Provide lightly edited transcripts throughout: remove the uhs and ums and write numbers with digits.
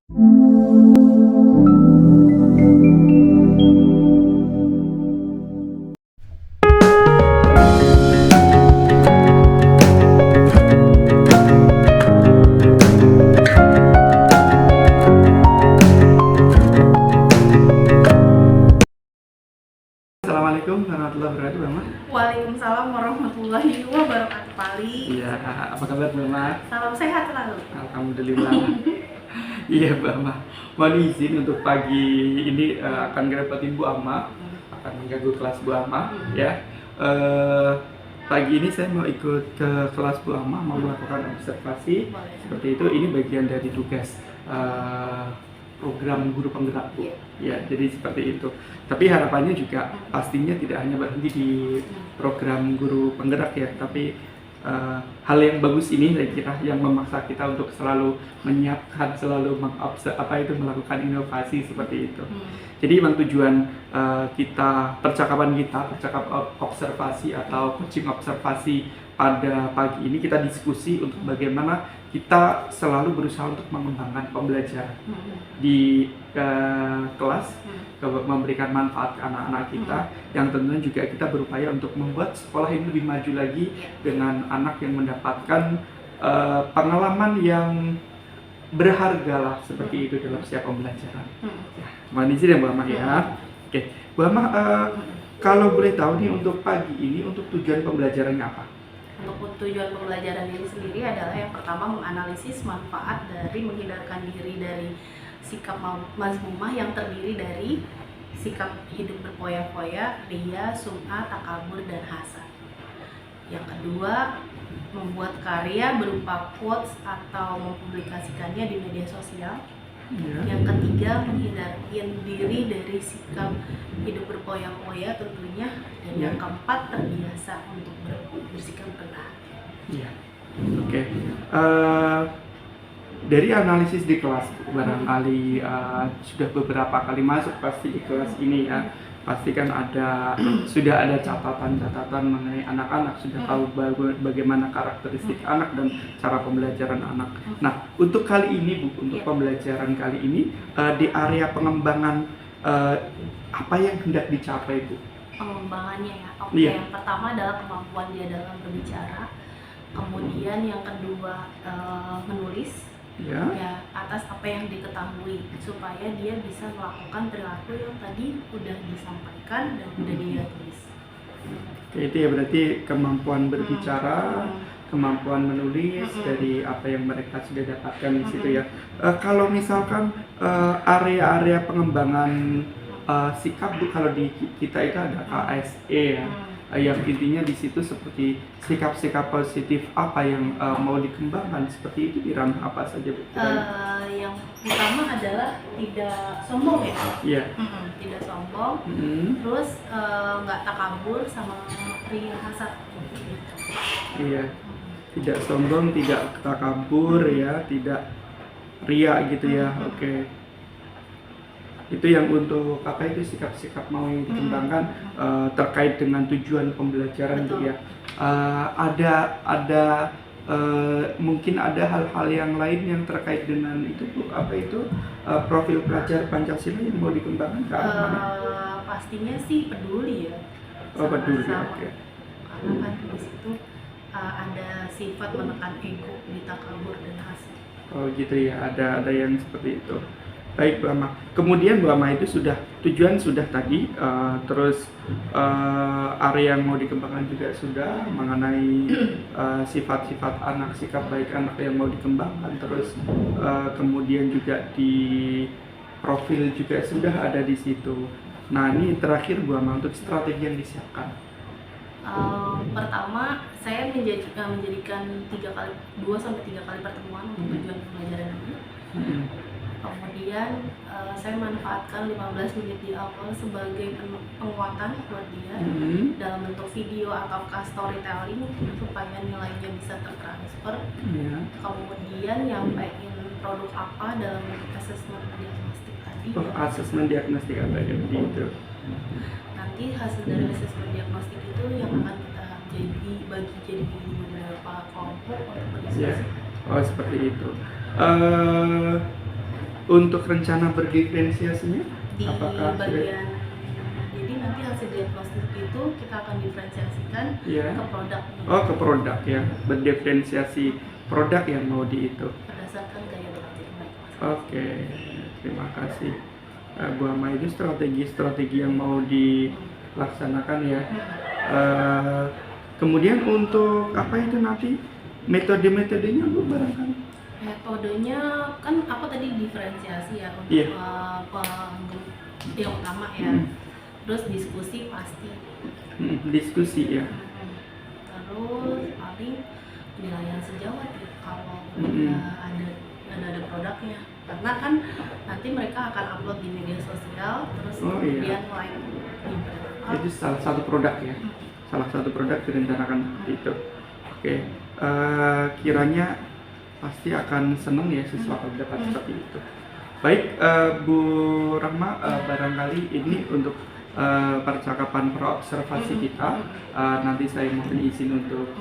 Assalamualaikum warahmatullahi wabarakatuh, Mama. Waalaikumsalam warahmatullahi wabarakatuh, Pali. Iya, apa kabar, Mama? Salam sehat selalu. Alhamdulillah. Iya, Mama. Mohon izin untuk pagi ini akan ngerepotin Bu Ama, akan mengganggu kelas Bu Ama, ya. Pagi ini saya mau ikut ke kelas Bu Ama, mau melakukan observasi. Boleh. Seperti itu, ini bagian dari tugas program guru penggerak, Bu. Ya, jadi seperti itu. Tapi harapannya juga pastinya tidak hanya berhenti di program guru penggerak ya, tapi hal yang bagus ini saya kira yang memaksa kita untuk selalu menyiapkan, selalu melakukan inovasi seperti itu. Jadi memang tujuan percakapan observasi atau coaching observasi pada pagi ini kita diskusi untuk bagaimana kita selalu berusaha untuk mengembangkan pembelajaran di kelas, memberikan manfaat ke anak-anak kita, yang tentunya juga kita berupaya untuk membuat sekolah ini lebih maju lagi dengan anak yang mendapatkan pengalaman yang berharga lah seperti itu dalam setiap pembelajaran. Ya, mohon izin ya Bu Amah ya. Oke, Bu Amah, kalau boleh tahu nih untuk pagi ini untuk tujuan pembelajarannya apa? Untuk tujuan pembelajaran ini sendiri adalah yang pertama menganalisis manfaat dari menghindarkan diri dari sikap mazmumah yang terdiri dari sikap hidup berfoya-foya, riya, sum'ah, takabur, dan hasad. Yang kedua, membuat karya berupa quotes atau mempublikasikannya di media sosial. Yang ketiga, menghindarkan diri dari sikap hidup berfoya-foya tentunya. Dan yang keempat, terbiasa untuk bersikap rendah. Iya. Oke. Dari analisis di kelas, barangkali sudah beberapa kali masuk pasti di kelas ini ya. Pasti kan sudah ada catatan-catatan mengenai anak-anak, sudah tahu bagaimana karakteristik anak dan cara pembelajaran anak. Nah, untuk kali ini Bu, untuk pembelajaran kali ini di area pengembangan apa yang hendak dicapai Bu? Pengembangannya ya. Oke, Iya. yang pertama adalah kemampuan dia dalam berbicara. Kemudian yang kedua menulis. Ya. Ya, atas apa yang diketahui supaya dia bisa melakukan perilaku yang tadi udah disampaikan dan udah dia tulis. Oke, itu ya berarti kemampuan berbicara, kemampuan menulis dari apa yang mereka sudah dapatkan di situ ya. Kalau misalkan area-area pengembangan sikap Bu, kalau di kita itu ada KSE ya. Yang intinya di situ seperti sikap-sikap positif apa yang mau dikembangkan, seperti itu di ranah apa saja Bu? Yang utama adalah tidak sombong ya. Iya. Tidak sombong, terus nggak takabur sama riya hasad. Iya. Tidak sombong, tidak takabur ya, tidak ria gitu ya. Oke. Itu yang untuk apa itu sikap-sikap mau yang dikembangkan terkait dengan tujuan pembelajaran itu ya. Ada mungkin ada hal-hal yang lain yang terkait dengan itu Bu, apa itu profil pelajar Pancasila yang mau dikembangkan ke arah mana? Pastinya sih peduli ya. Oh, peduli. Sama-sama. Oke. Karena kan di situ ada sifat menekan ego, di takabur dan hasad. Oh gitu ya, ada yang seperti itu. Baik Bu Ama. Kemudian Bu Ama itu tujuan sudah tadi, terus area yang mau dikembangkan juga sudah mengenai sifat-sifat anak, sikap baik anak yang mau dikembangkan, terus kemudian juga di profil juga sudah ada di situ. Nah ini terakhir Bu Ama untuk strategi yang disiapkan. Pertama, saya menjadikan 2 sampai 3 kali pertemuan untuk tujuan pembelajaran ini. Kemudian saya manfaatkan 15 menit di awal sebagai penguatan buat dia dalam bentuk video ataukah storytelling supaya nilainya bisa tertransfer. Kemudian nyampaikan produk apa dalam bentuk asesmen diagnostik tadi. Asesmen diagnostik apa ya itu? Nanti hasil dari asesmen diagnostik itu yang akan kita bagi jadi beberapa kelompok untuk berdiskusi. Oh seperti itu. Untuk rencana berdiferensiasinya, di apakah bagian, jadi nanti hasil diagnostik itu kita akan diferensiasikan ya? ke produk. Oh, ke produk ya, berdiferensiasi produk yang mau di itu. Berdasarkan gaya bekerja yang baik. Oke, terima kasih Bu Ama. Itu strategi yang mau dilaksanakan ya. Kemudian untuk apa itu nanti metodenya Bu barangkali? Metodenya kan aku tadi diferensiasi ya untuk Iya. yang utama ya. Terus diskusi pasti. Diskusi ya. Terus paling penilaian sejawat ya kalau udah ada produknya. Karena kan nanti mereka akan upload di media sosial, terus kemudian live di berapa. Itu salah satu produk ya. Salah satu produk direncanakan itu. Oke. Kiranya pasti akan senang ya siswa kalau dapat seperti itu. Baik, Bu Rahma, barangkali ini untuk percakapan observasi kita. Nanti saya mohon izin untuk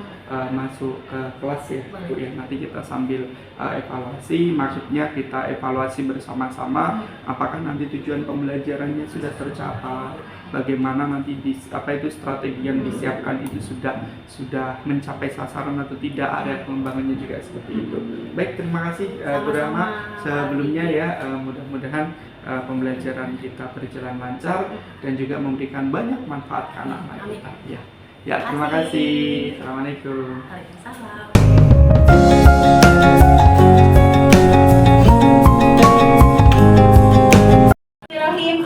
masuk ke kelas ya, Bu ya. Nanti kita sambil evaluasi, maksudnya kita evaluasi bersama-sama apakah nanti tujuan pembelajarannya sudah tercapai, bagaimana nanti strategi yang disiapkan itu sudah mencapai sasaran atau tidak, area pengembangannya juga seperti itu. Baik, terima kasih Bu Rahma sebelumnya ya. Mudah-mudahan pembelajaran kita berjalan lancar dan juga memberikan banyak manfaat ke anak-anak kita. Ya, terima kasih. Assalamualaikum. Waalaikumsalam.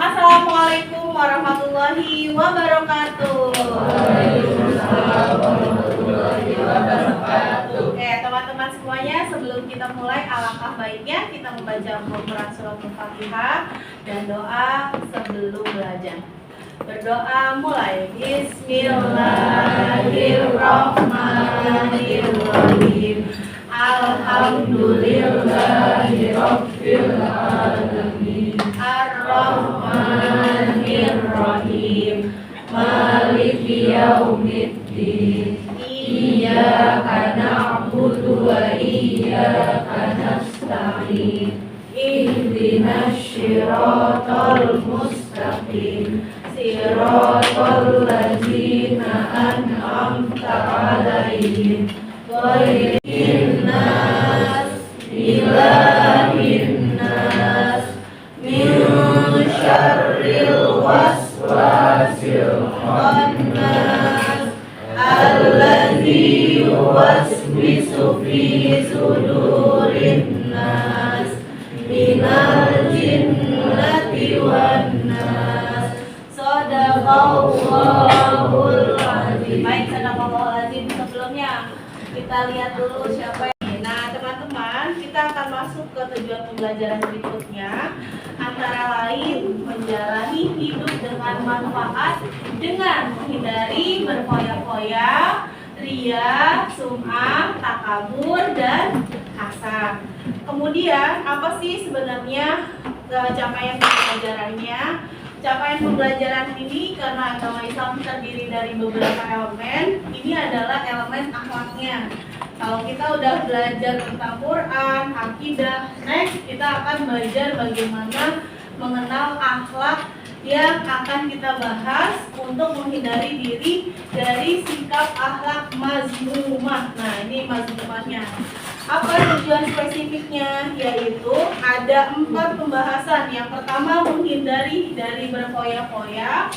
Assalamualaikum warahmatullahi wabarakatuh. Oke, teman-teman semuanya, sebelum kita mulai, alangkah baiknya kita membaca Al-Quran surat Al-Fatihah dan doa sebelum belajar. Berdoa mulai. Bismillahirrahmanirrahim. Alhamdulillahirabbil alamin. Ar-Rahmanir-Rahim. Maliki yaumiddin. Iyyaka na'budu wa iyyaka nasta'in. Ihdinas siratal mustaqim. Siratal ladzina an'amta 'alaihim ghairil nas ilahin nas min syarril waswasil khannas alladzi yuwaswisu fi sudurin nas minal jinnati wan nas. Sadaqallahul azim. Baik, sadaqallahul azim. Sebelumnya kita lihat dulu siapa yang. Nah, teman-teman, kita akan masuk ke tujuan pembelajaran berikutnya, antara lain menjalani hidup dengan manfaat dengan menghindari berfoya-foya, ria, sum'ah, takabur, dan hasad. Kemudian apa sih sebenarnya capaian pembelajarannya? Capaian pembelajaran ini, karena agama Islam terdiri dari beberapa elemen, ini adalah elemen akhlaknya. Kalau kita udah belajar tentang Quran, akidah, next kita akan belajar bagaimana mengenal akhlak yang akan kita bahas untuk menghindari diri dari sikap akhlak mazmumah. Nah, ini mazmumahnya. Apa tujuan spesifiknya? Yaitu ada 4 pembahasan. Yang pertama, menghindari dari berfoya-foya.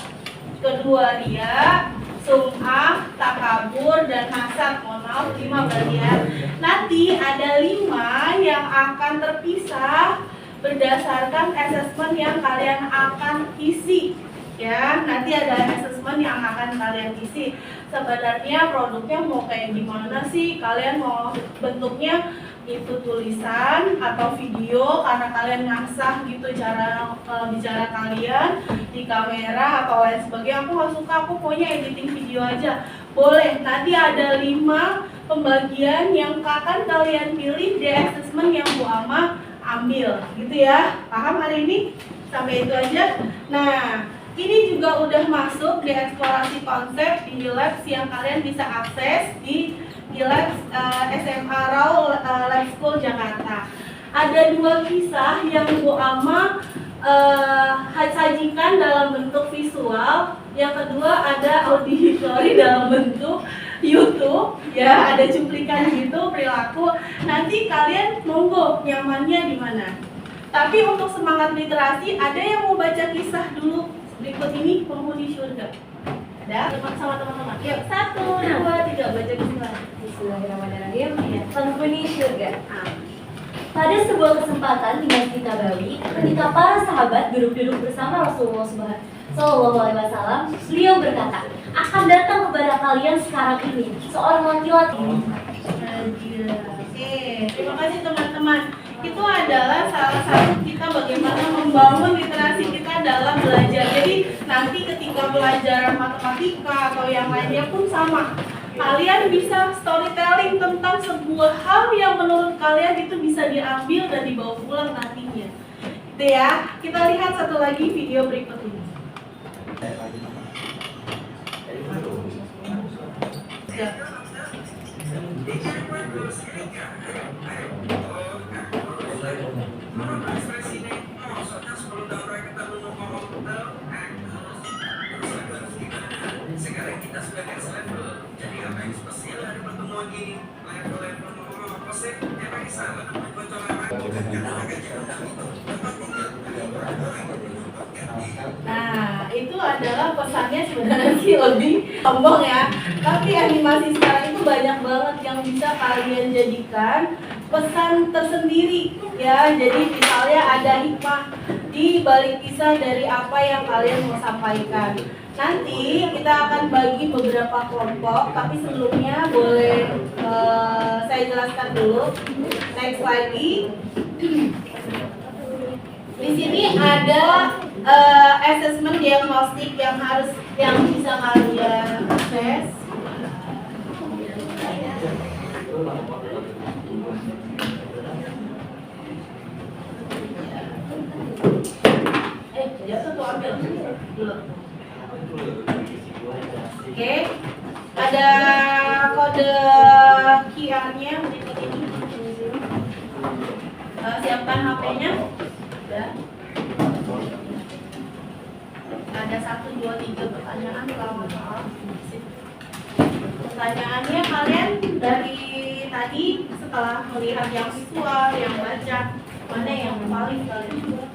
Kedua, ria, sum'ah, takabur, dan hasad. Mohon maaf, 5 bagian. Nanti ada 5 yang akan terpisah berdasarkan asesmen yang kalian akan isi. Ya, nanti ada asesmen yang akan kalian isi. Sebenarnya produknya mau kayak gimana sih? Kalian mau bentuknya itu tulisan atau video karena kalian ngasah gitu cara bicara kalian di kamera atau lain sebagainya. Aku nggak suka, aku pokoknya editing video aja. Boleh. Nanti ada 5 pembagian yang akan kalian pilih di asesmen yang Bu Ama ambil, gitu ya. Paham hari ini? Sampai itu aja. Nah, ini juga udah masuk di eksplorasi konsep di labs yang kalian bisa akses di labs SMA Raw Lab School Jakarta. ada 2 kisah yang Bu Ama sajikan dalam bentuk visual. Yang kedua ada auditori dalam bentuk YouTube, ya, ada cuplikan gitu perilaku. Nanti kalian monggo nyamannya di mana. Tapi untuk semangat literasi, ada yang mau baca kisah dulu berikut ini, penghuni surga. Ada? Sama teman-teman. Yuk, 1, 2, 3, baca bismillah. Bismillahirrahmanirrahim. Penghuni surga. Pada sebuah kesempatan di Masjid Nabawi, ketika para sahabat duduk-duduk bersama Rasulullah Sallallahu Alaihi Wasallam, beliau berkata, akan datang kepada kalian sekarang ini seorang laki-laki. Oke, terima kasih teman-teman. Itu adalah salah satu kita bagaimana membangun literasi kita dalam belajar. Jadi nanti ketika pelajaran matematika atau yang lainnya pun sama. Kalian bisa storytelling tentang sebuah hal yang menurut kalian itu bisa diambil dan dibawa pulang nantinya. Itu ya. Kita lihat satu lagi video berikut ini. Ya. Sekarang kita sudah next level. Jadi apa yang spesial dari pertemuan ini? Level-level ngomong apa sih? Emang salah namanya bocoran. Nah, itu adalah pesannya sebenarnya sih lebih sombong ya. Tapi animasi sekarang itu banyak banget yang bisa kalian jadikan pesan tersendiri ya. Jadi misalnya ada hikmah di balik kisah dari apa yang kalian mau sampaikan. Nanti kita akan bagi beberapa kelompok, tapi sebelumnya boleh saya jelaskan dulu. Next lagi. Di sini ada assessment diagnostik yang bisa kalian akses. Jatuh tuh ambil dulu. Oke, ada kode QR-nya berikut ini. Siapkan HP-nya. Sudah. Ada 1, 2, 3 pertanyaan kalau nggak salah. Pertanyaannya kalian dari tadi setelah melihat yang visual, yang baca, mana yang paling kalian suka?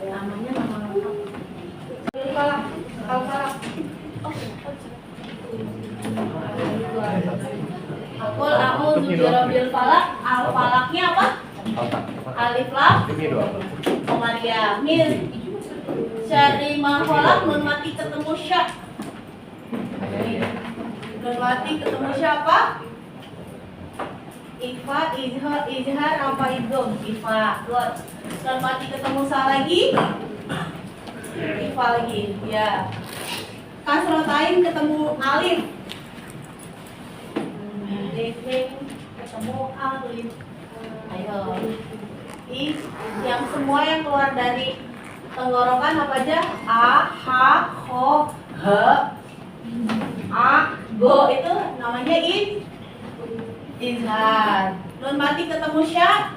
Namanya nama lengkap. Al-Falaq. Qul a'udzu birabbil falaq. Al-falaqnya apa? Alif lam. Komaria. Mir. Syarri ma khalaq, nun mati ketemu sya. Nun mati ketemu siapa? Ifa, izhar, apa idgham? Ifa. Nun mati ketemu sa lagi. Ifa lagi. Ya. Kasrotain ketemu alif. Ketemu alif. Ayo. Yang semua yang keluar dari tenggorokan apa aja? A, ha, ho, he, a, go, itu namanya izhar. Nun mati ketemu sya,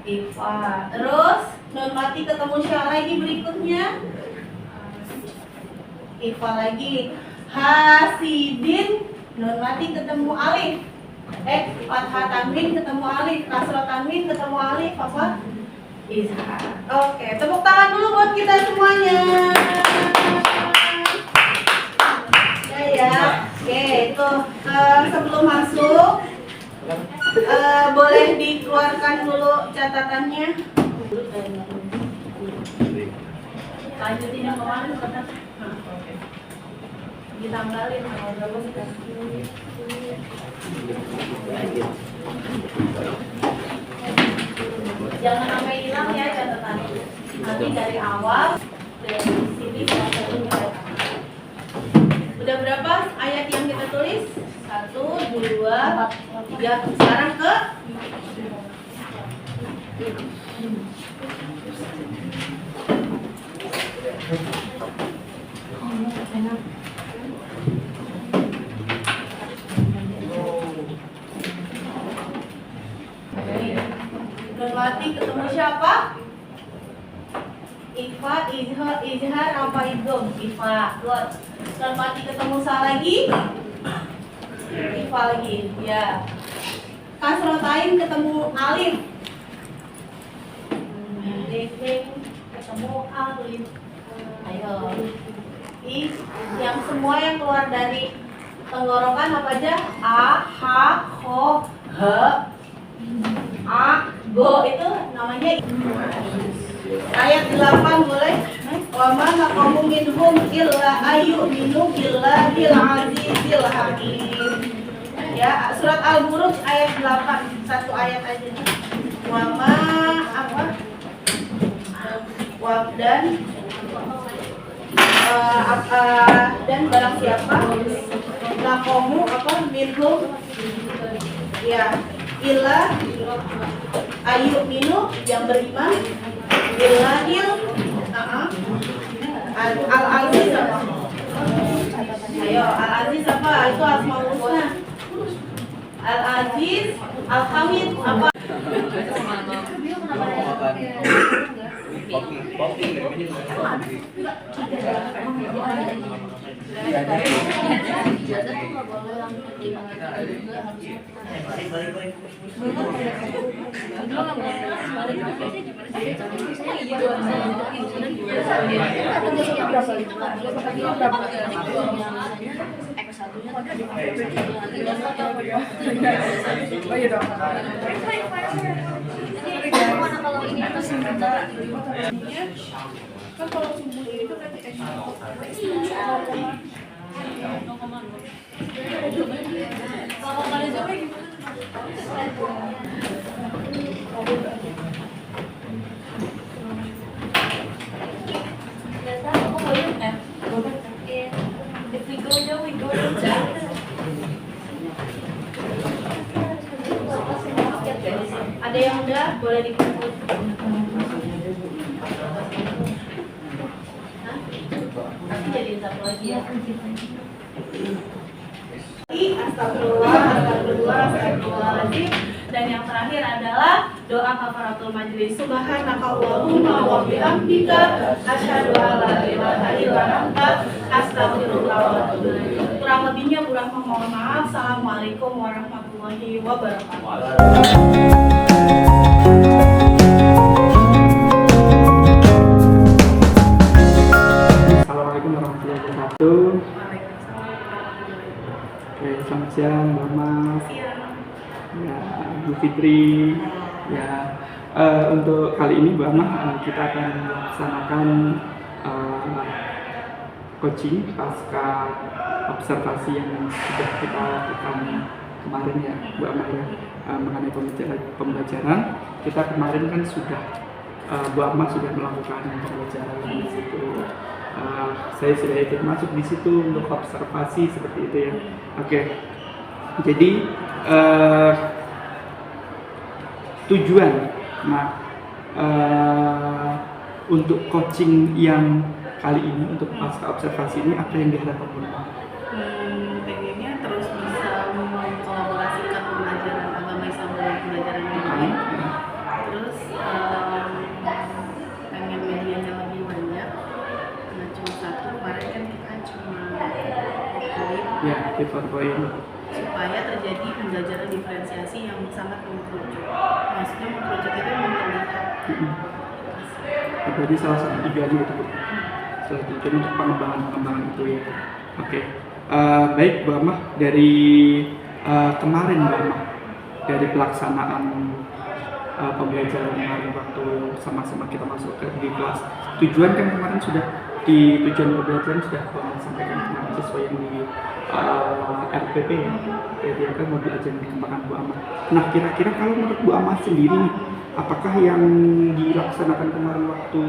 ifa. Terus nun mati ketemu sya lagi berikutnya, ifa lagi. Hasidin, nun mati ketemu alif. Fathah tanwin ketemu alif, kasrah tanwin ketemu alif, apa? Izhar. Oke, tepuk tangan dulu buat kita semuanya. Ya. Oke, itu sebelum masuk boleh dikeluarkan dulu catatannya. Lanjutin yang kemarin kata. Ditanggalin kalau berapa sih? Jangan sampai hilang ya catatannya. Nanti dari awal dari sini sampai udah berapa ayat yang kita tulis? 1, 2, 3. Sekarang ke Cermati ketemu siapa? Ifa, Izhar, apa Idom? Ifa. Good. Cermati ketemu siapa lagi? Ifa lagi. Ya. Kasrotain ketemu Alif. Ketemu Alif. Ayo. Yang semua yang keluar dari tenggorokan apa aja? A, H, Kho, H, A, Go itu namanya. Ayat 8 boleh? Wa ma naqamu minhum illa ayyuminu billahil azizil hakim. Ya, surat Al-Buruj ayat 8, satu ayat aja. Wa ma apa? Dan barang siapa naqamu apa minhum ya illa ayyuminu yang beriman billahil al-aziz apa? Ayo, al-aziz apa? Itu asmaul husna. Al-aziz, al-hamid apa? Kalau ini tuh sebentar. Kan kalau subuh ini tuh kan Kalau kalian coba gimana? If we go there, we go there. ada yang udah boleh dikumpul. Nanti jadiin satu lagi ya. Astagfirullahaladzim. Dan yang terakhir adalah doa kafaratul majlis. Subhanakallahumma wa bihamdika asyhadu an la ilaha illa anta astaghfiruka wa atubu ilaik. Kurang lebihnya Bu Rahma mohon maaf. Assalamualaikum warahmatullahi wabarakatuh. Assalamualaikum warahmatullahi wabarakatuh. Oke, selamat siang, Mama. Ya, Bu Fitri. Ya, untuk kali ini Bu Amah kita akan melaksanakan coaching pasca observasi yang sudah kita lakukan kemarin ya Bu Amah ya, mengenai pembelajaran. Kita kemarin kan sudah Bu Amah sudah melakukan pembelajaran di situ. Saya sudah ikut masuk di situ untuk observasi seperti itu ya. Oke. Jadi tujuan, untuk coaching yang kali ini untuk pasca observasi ini apa yang diharapkan Bu Amah? Pengennya terus bisa mengkolaborasikan pembelajaran agama Islam dengan pembelajaran yang lain. Terus pengen medianya lebih banyak. Nah, cuma satu kemarin kan kita cuma PowerPoint. Ya, di PowerPoint. Supaya terjadi pembelajaran diferensiasi yang sangat mengkerucut. Maksudnya mengkerucut itu memperlihat. Jadi salah satu tujuannya itu, salah satu tujuan untuk pengembangan itu ya. Oke. Baik Bu Amah, dari kemarin Bu Amah, dari pelaksanaan pembelajaran kemarin waktu sama-sama kita masuk di kelas, tujuan kan kemarin sudah di tujuan pembelajaran sudah Bu Amah sampaikan ke siswa yang di RPP ya, jadi kan mau diajar dikembangkan Bu Amah. Nah, kira-kira kalau menurut Bu Amah sendiri nih, apakah yang dilaksanakan kemarin waktu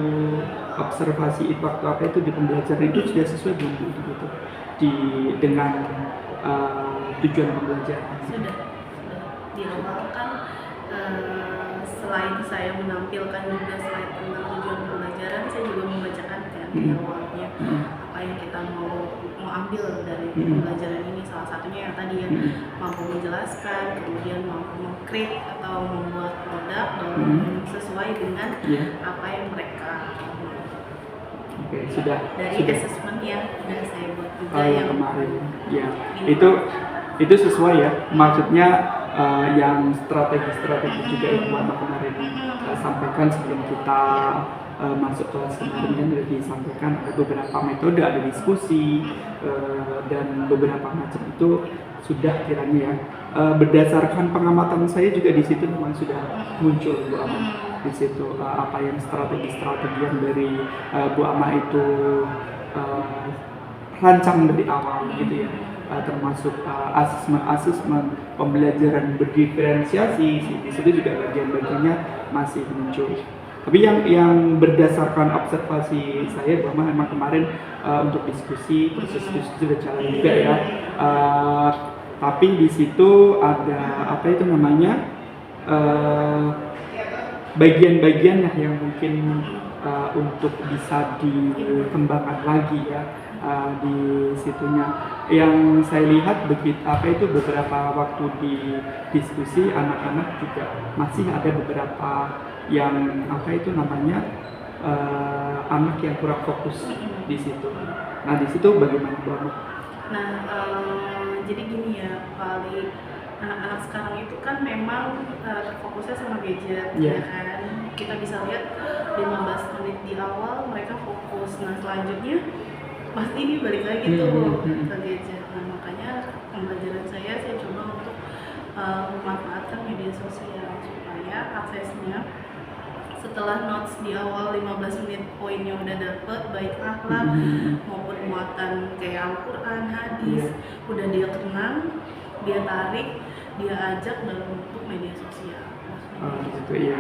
observasi itu, waktu apa itu di pembelajaran itu sudah sesuai belum gitu dengan tujuan pembelajaran? Sudah di awal kan selain saya menampilkan juga slide tentang tujuan pembelajaran, saya juga membacakan kan di awalnya apa yang kita mau ambil dari pembelajaran ini. Salah satunya yang tadi ya, mampu menjelaskan, kemudian mampu meng-create atau membuat produk sesuai dengan apa yang mereka mau. Oke, sudah Dari assessment yang sudah saya buat juga yang kemarin ya itu sesuai ya, maksudnya yang strategi juga yang Mama kemarin sampaikan sebelum kita masuk kelas kemarin kan sudah disampaikan ada beberapa metode, ada diskusi dan beberapa macam itu sudah kiranya ya. Berdasarkan pengamatan saya juga di situ memang sudah muncul Bu Ama di situ apa yang strategi-strategi yang dari Bu Ama itu rancang dari awal gitu ya, termasuk asesmen pembelajaran berdiferensiasi di situ juga bagian-bagiannya masih muncul. Tapi yang berdasarkan observasi saya bahwa memang kemarin untuk proses diskusi sudah jalan juga ya. Tapi di situ ada apa itu namanya bagian-bagian yang mungkin untuk bisa dikembangkan lagi ya di situnya. Yang saya lihat begitu beberapa waktu di diskusi anak-anak juga masih ada beberapa yang anak yang kurang fokus di situ. Nah di situ bagaimana Bu Ama? Nah, jadi gini ya, paling anak-anak sekarang itu kan memang fokusnya sama gadget, ya kan. Kita bisa lihat 15 menit di awal mereka fokus, nah selanjutnya pasti ini balik lagi tuh ke gadget. Nah makanya pembelajaran saya coba untuk memanfaatkan media sosial supaya aksesnya setelah notes di awal 15 menit poinnya udah dapet, baik akhlak maupun muatan kayak Al-Quran, hadis, udah dia kenang, dia tarik, dia ajak dalam bentuk media sosial. Gitu ya.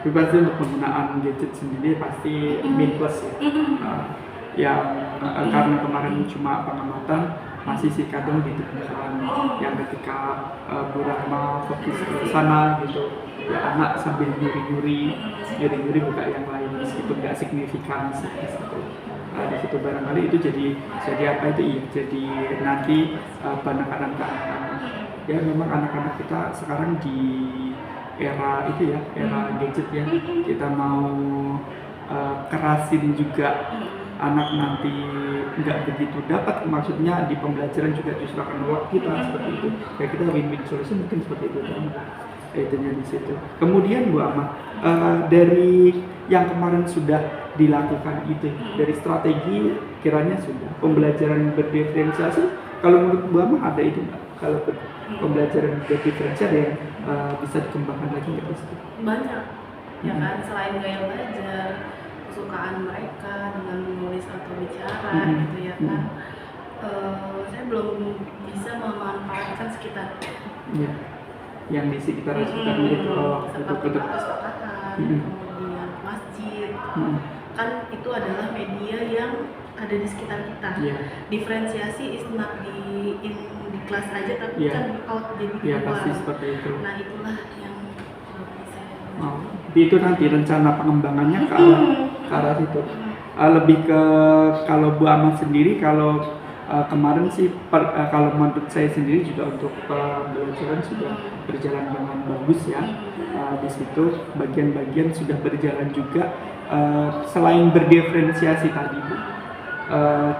Tapi pasti untuk penggunaan gadget sendiri pasti minus ya. Karena kemarin cuma pengamatan masih sih kadang ditemukan yang ketika Bu Rahma fokus ke sana gitu ya, anak sambil nyuri buka yang lain meskipun nggak signifikan sih di situ. Di situ barangkali itu jadi apa itu iya, jadi nanti penekanan ke anak-anak ya. Memang anak-anak kita sekarang di era itu ya, era gadget ya, kita mau kerasin juga anak nanti nggak begitu dapat, maksudnya di pembelajaran juga justru akan menolak kita seperti itu. Kayak kita win-win solution mungkin seperti itu kan. Itunya di situ. Kemudian Bu Ama, dari yang kemarin sudah dilakukan itu, dari strategi kiranya sudah pembelajaran berdiferensiasi. Kalau menurut Bu Ama ada itu nggak? Kalau pembelajaran berdiferensiasi yang bisa dikembangkan lagi nggak di situ? Banyak, ya kan. Selain gaya belajar, kesukaan mereka dengan menulis atau bicara gitu ya kan. Saya belum bisa memanfaatkan sekitar. Ya. Yang di sekitar itu seperti perpustakaan, kemudian masjid, kan itu adalah media yang ada di sekitar kita. Diferensiasi is not di kelas aja, tapi kan di out, jadi di luar. Pasti seperti itu. Nah itulah yang saya itu nanti rencana pengembangannya ke arah itu. Lebih ke kalau Bu Ama sendiri, kalau kemarin sih kalau menurut saya sendiri juga untuk pembelajaran sudah berjalan dengan bagus ya. Di situ bagian-bagian sudah berjalan juga. Selain berdiferensiasi tadi Bu,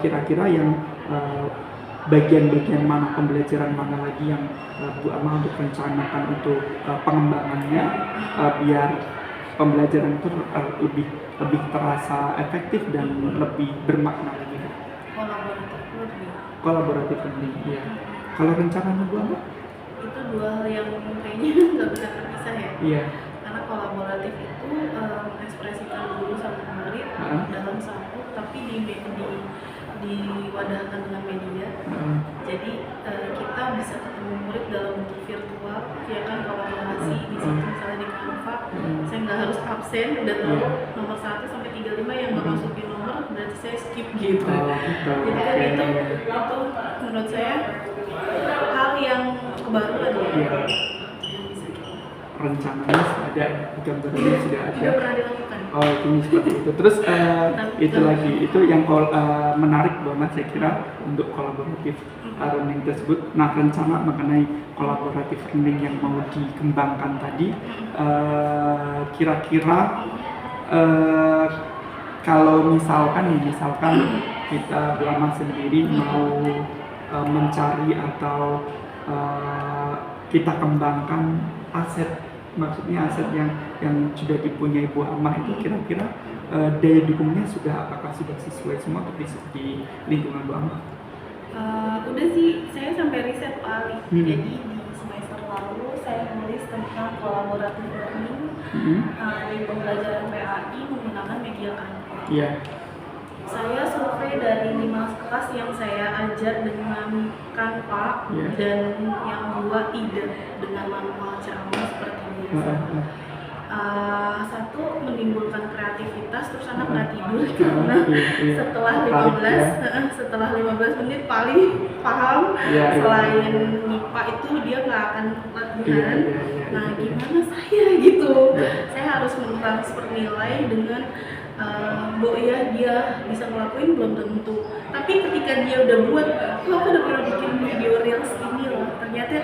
kira-kira yang bagian-bagian mana, pembelajaran mana lagi yang Bu Ama untuk rencanakan untuk pengembangannya biar pembelajaran itu lebih terasa efektif dan lebih bermakna lagi. Kolaboratif penting, ya. Kalau rencananya Bu Ama? Itu dua hal yang kayaknya nggak bisa terpisah ya. Iya. Karena kolaboratif itu mengekspresikan guru sama murid dalam satu, tapi diwadahkan dengan media. Jadi kita bisa ketemu murid dalam bentuk virtual, ya kan, kolaborasi di situ misalnya di Canva. Saya nggak harus absen, udah tahu nomor 1 sampai 35 yang nggak masukin nomor, berarti saya skip gitu. Jadi kan itu menurut saya hal yang kebaruan ya. Yang bisa kita rencananya sudah ada, gambarannya sudah ada. Sudah pernah dilakukan. Oh, ini seperti itu. Terus itu lagi, itu yang menarik banget saya kira untuk kolaboratif learning tersebut. Nah, rencana mengenai kolaboratif learning yang mau dikembangkan tadi, kira-kira kalau misalkan kita Belama sendiri mau mencari atau kita kembangkan aset, maksudnya aset yang sudah dipunyai Bu Amah itu kira-kira daya dukungnya apakah sudah sesuai semua untuk di lingkungan Bu Amah? Udah sih, saya sampai riset Pak Ali. Hmm. Jadi di semester lalu saya menulis tentang collaborative learning di pembelajaran PAI menggunakan media Canva. Iya. Saya survei dari 5 kelas yang saya ajar dengan Canva dan yang 2 tidak dengan manual ceramah seperti biasa. Satu menimbulkan kreativitas, terus anak nggak tidur karena setelah 15 menit paling paham. Selain MIPA itu dia nggak akan latihan. Nah, gimana saya gitu? Saya harus mentransfer nilai dengan ya dia bisa ngelakuin belum tentu, tapi ketika dia udah buat, aku udah pernah bikin video reels ini loh, ternyata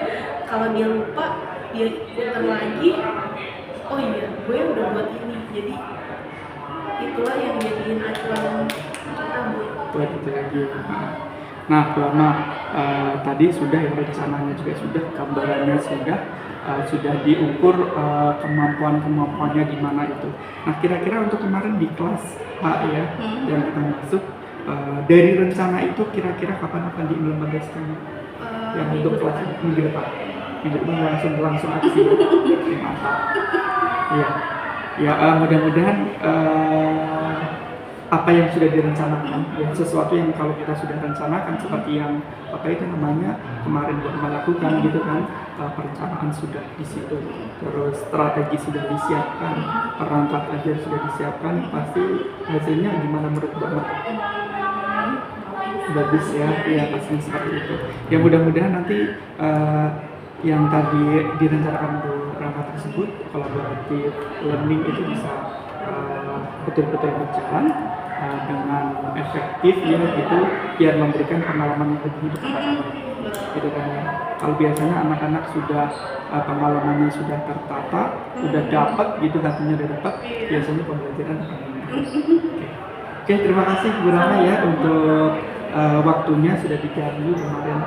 kalau dia lupa dia putar lagi, oh iya gue udah buat ini, jadi itulah yang jadiin acuan kita buat itu lagi. Nah, Belama tadi sudah ya, rencananya juga sudah, gambarannya sudah diukur kemampuannya di mana itu. Nah, kira-kira untuk kemarin di kelas A ya yang kita masuk, dari rencana itu kira-kira kapan akan diimplementasikan? Yang untuk kelas minggu depan langsung aksi. Mantap. Ya, mudah-mudahan apa yang sudah direncanakan, ya sesuatu yang kalau kita sudah rencanakan seperti yang kemarin melakukan gitu kan, perencanaan sudah di situ, terus strategi sudah disiapkan, perangkat ajar sudah disiapkan, pasti hasilnya gimana menurut Mbak? Bagus ya, pasti seperti itu. Ya mudah-mudahan nanti yang tadi direncanakan untuk rangka tersebut, kolaboratif learning itu bisa betul-betul berjalan dengan efektif ya gitu, biar memberikan pengalaman yang lebih kepada anak gitu kan ya. Kalau biasanya anak-anak sudah pengalamannya sudah tertata, sudah dapat gitu, hatinya sudah dapat, biasanya pembelajaran akan meningkat. Oke, terima kasih Bu Rama ya untuk waktunya sudah diganggu kemarin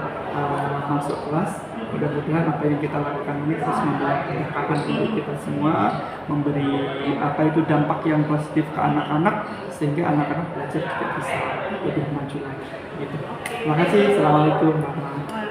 masuk kelas. Mudah-mudahan apa yang kita lakukan ini terus membawa keberkahan untuk kita semua, memberi dampak yang positif ke anak-anak, sehingga anak-anak belajar juga bisa lebih maju lagi. Gitu. Terima kasih. Assalamualaikum warahmatullahi wabarakatuh.